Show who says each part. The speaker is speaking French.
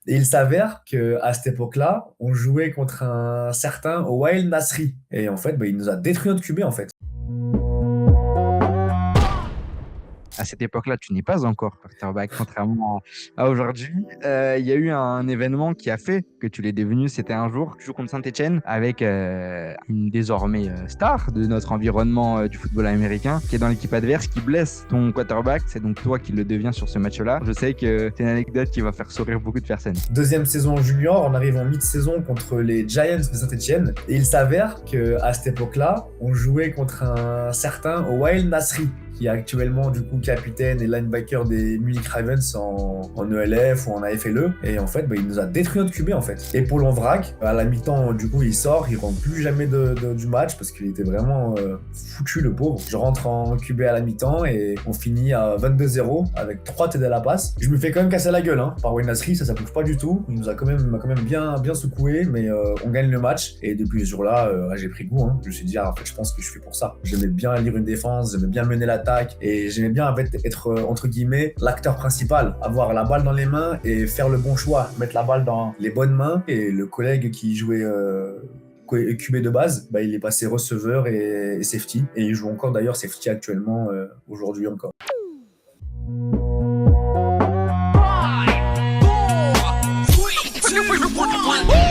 Speaker 1: Et il s'avère qu'à cette époque-là, on jouait contre un certain Wael Nasri. Et en fait, bah, il nous a détruit notre QB en fait.
Speaker 2: À cette époque-là, tu n'es pas encore quarterback, contrairement à aujourd'hui. Il y a eu un événement qui a fait que tu l'es devenu. C'était un jour, tu joues contre Saint-Etienne avec une désormais star de notre environnement du football américain qui est dans l'équipe adverse, qui blesse ton quarterback. C'est donc toi qui le deviens sur ce match-là. Je sais que c'est une anecdote qui va faire sourire beaucoup de personnes.
Speaker 1: Deuxième saison junior, on arrive en mi-saison contre les Giants de Saint-Etienne. Et il s'avère qu'à cette époque-là, on jouait contre un certain Wael Nasri, qui est actuellement du coup capitaine et linebacker des Munich Ravens en ELF ou en AFLE. Et en fait, bah, il nous a détruit notre QB en fait. Et Paul Vrac, à la mi-temps, du coup, il sort, il rentre plus jamais du match parce qu'il était vraiment foutu le pauvre. Je rentre en QB à la mi-temps et on finit à 22-0 avec 3 TD à la passe. Je me fais quand même casser la gueule par Wayne Nasri, ça bouge pas du tout. Il m'a quand même bien secoué, mais on gagne le match. Et depuis ce jour-là, j'ai pris goût. Je me suis dit, en fait, je pense que je suis pour ça. J'aimais bien lire une défense, j'aimais bien mener l'attaque et j'aimais bien en fait, être entre guillemets l'acteur principal, avoir la balle dans les mains et faire le bon choix, mettre la balle dans les bonnes mains. Et le collègue qui jouait QB de base, bah, il est passé receveur et safety. Et il joue encore d'ailleurs safety actuellement, aujourd'hui encore.
Speaker 3: 5, 4, 3, 2, 1.